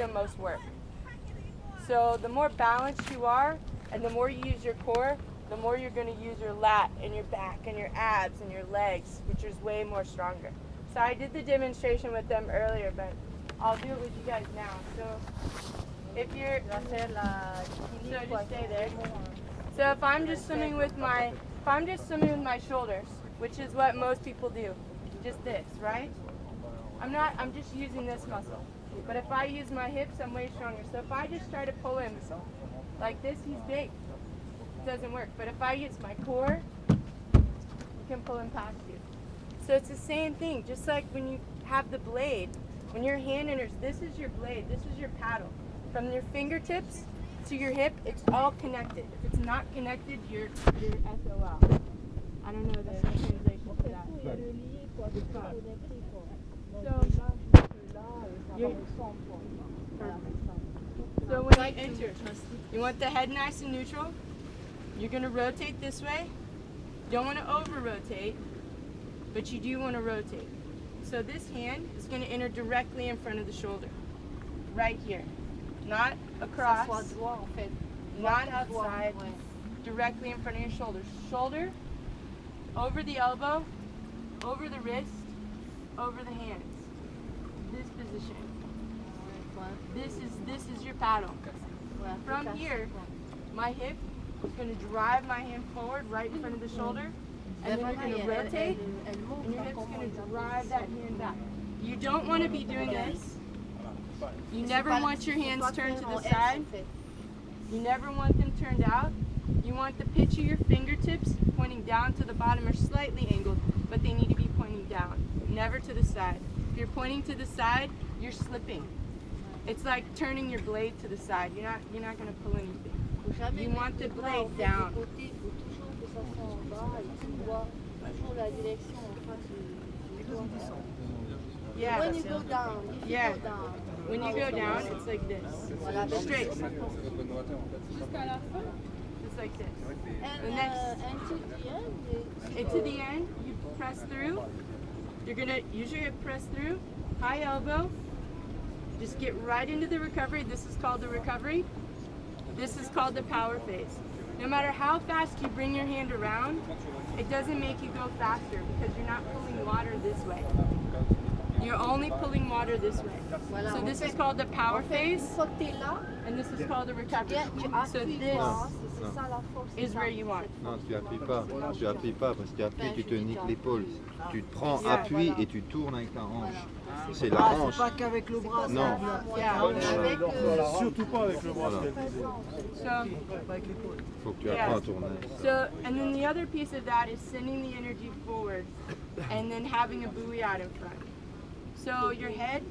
the most work. So the more balanced you are and the more you use your core, the more you're going to use your lat and your back and your abs and your legs, which is way more stronger. So I did the demonstration with them earlier, but I'll do it with you guys now. So if you're, so just stay there. So if I'm just swimming with my, shoulders, which is what most people do, just this, right? I'm just using this muscle. But if I use my hips, I'm way stronger. So if I just try to pull him like this, he's big. It doesn't work. But if I use my core, you can pull him past you. So it's the same thing, just like when you have the blade, when your hand enters, this is your blade, this is your paddle. From your fingertips to your hip, it's all connected. If it's not connected, you're SOL. I don't know the translation for that. So when you enter, you want the head nice and neutral. You're going to rotate this way. You don't want to over-rotate, but you do want to rotate. So this hand is going to enter directly in front of the shoulder, right here. Not across, not outside, directly in front of your shoulder. Shoulder, over the elbow, over the wrist, over the hands. This position. This is your paddle. From here, my hip is going to drive my hand forward right in front of the shoulder, and then you're going to rotate, and your hip's going to drive that hand back. You don't want to be doing this. You never want your hands turned to the side. You never want them turned out. You want the pitch of your fingertips pointing down to the bottom or slightly angled, but they need to be pointing down, never to the side. If you're pointing to the side, you're slipping. It's like turning your blade to the side. You're not going to pull anything. You want the blade down. Yeah. When you go down, yeah. When you go down, it's like this. Straight. Just like this. and to the end, you press through. You're going to use your hip, press through, high elbow. Just get right into the recovery. This is called the recovery. This is called the power phase. No matter how fast you bring your hand around, it doesn't make you go faster because you're not pulling water this way. You're only pulling water this way. So this is called the power phase, and this is called the recovery. So this is where you want. Non, tu appuies pas. Tu appuies pas parce qu'après tu te niques l'épaule. Tu te prends appui et tu tournes avec ta hanche. C'est la hanche. Pas qu'avec le bras. Non. Surtout pas avec le bras. Faut que tu apprends à tourner. So, and then the other piece of that is sending the energy forward and then having a buoy out in front. So your head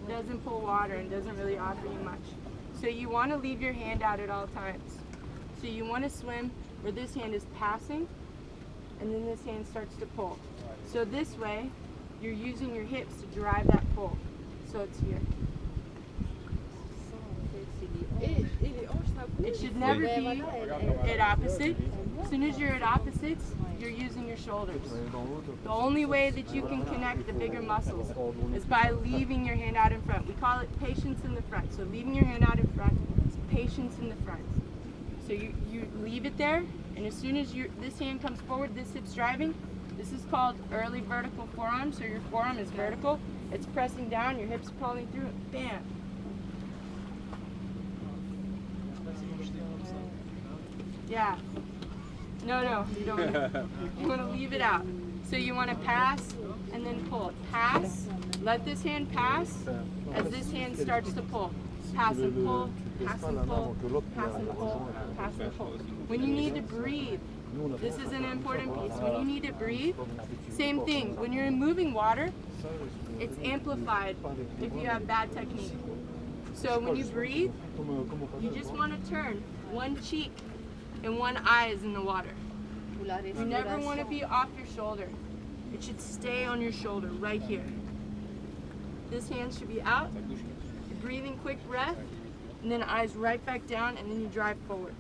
doesn't pull water and doesn't really offer you much. So you want to leave your hand out at all times. So you want to swim where this hand is passing and then this hand starts to pull. So this way, you're using your hips to drive that pull. So it's here. It should never be at opposite. As soon as you're at opposites, you're using your shoulders. The only way that you can connect the bigger muscles is by leaving your hand out in front. We call it patience in the front. So leaving your hand out in front is patience in the front. So you leave it there, and as soon as this hand comes forward, this hip's driving, this is called early vertical forearm. So your forearm is vertical. It's pressing down, your hip's pulling through it. Bam. Yeah. No, you don't want to. You want to leave it out. So you want to pass and then pull. Pass, let this hand pass as this hand starts to pull. Pass and pull, pass and pull, pass and pull, pass and pull. When you need to breathe, this is an important piece. When you need to breathe, same thing. When you're in moving water, it's amplified if you have bad technique. So when you breathe, you just want to turn one cheek and one eye is in the water. You never want to be off your shoulder. It should stay on your shoulder, right here. This hand should be out. You're breathing quick breath, and then eyes right back down, and then you drive forward.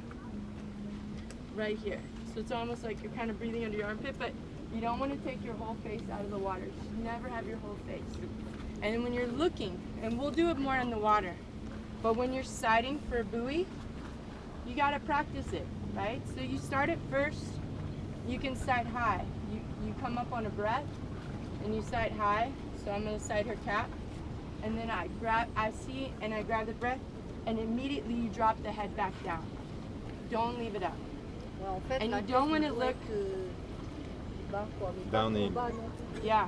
Right here. So it's almost like you're kind of breathing under your armpit, but you don't want to take your whole face out of the water. You should never have your whole face. And then when you're looking, and we'll do it more in the water, But when you're sighting for a buoy, you gotta practice it, right? So you start at first, you can sight high. You come up on a breath and you sight high. So I'm gonna sight her cap. And then I grab the breath, and immediately you drop the head back down. Don't leave it up. And you don't want to look Down in. Yeah.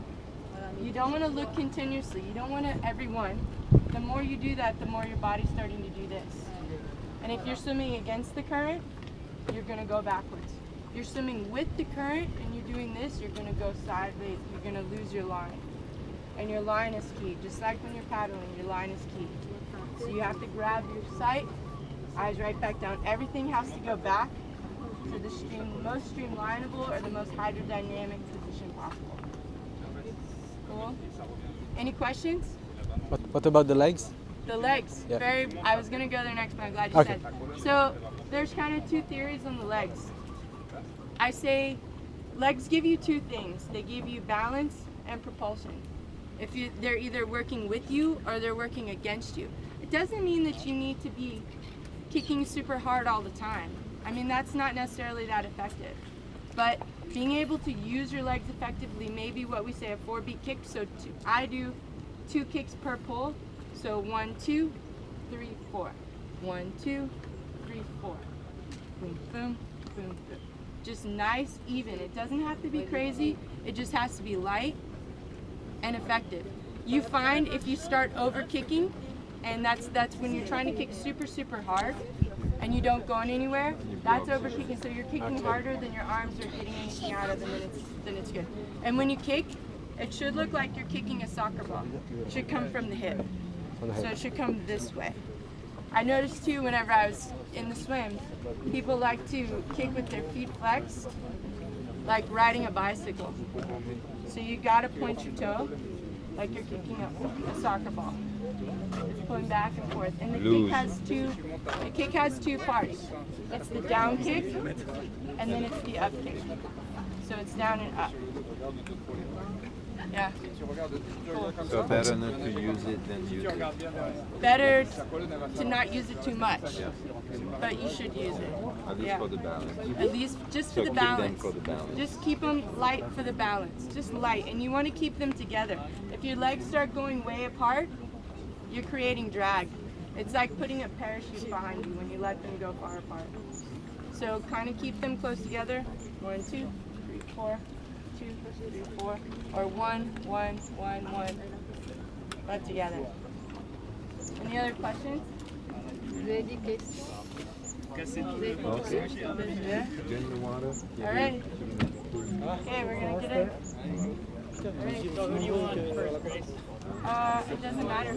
You don't want to look continuously. You don't want to everyone. The more you do that, the more your body's starting to do this. And if you're swimming against the current, you're going to go backwards. If you're swimming with the current and you're doing this, you're going to go sideways. You're going to lose your line. And your line is key. Just like when you're paddling, your line is key. So you have to grab your sight, eyes right back down. Everything has to go back to the most streamlinable or the most hydrodynamic position possible. Cool? Any questions? What about the legs? The legs. Yeah. I was going to go there next, but I'm glad you said. So there's kind of two theories on the legs. I say legs give you two things. They give you balance and propulsion. They're either working with you or they're working against you. It doesn't mean that you need to be kicking super hard all the time. I mean, that's not necessarily that effective. But being able to use your legs effectively may be what we say a 4-beat kick. So I do 2 kicks per pull. So 1, 2, 3, 4. 1, 2, 3, 4. Boom, boom, boom, boom. Just nice, even. It doesn't have to be crazy. It just has to be light and effective. You find if you start over kicking, and that's when you're trying to kick super, super hard and you don't go anywhere, that's over kicking. So you're kicking harder than your arms are getting anything out of, and then it's good. And when you kick, it should look like you're kicking a soccer ball. It should come from the hip. So it should come this way. I noticed too, whenever I was in the swim, people like to kick with their feet flexed, like riding a bicycle. So you gotta point your toe like you're kicking a soccer ball. It's going back and forth. And the kick has two parts. It's the down kick, and then it's the up kick. So it's down and up. Yeah. Cool. So better not to use it than use it. Better to not use it too much, but you should use it. At least for the balance. At least just for the balance. Just keep them light for the balance. Just light, and you want to keep them together. If your legs start going way apart, you're creating drag. It's like putting a parachute behind you when you let them go far apart. So kind of keep them close together. 1, 2, 3, 4. 2, 3, 4, or 1, 1, 1, 1. But together. Any other questions? Ready, Okay. Get in the water. All right. Okay, we're gonna get in. All right. It doesn't matter.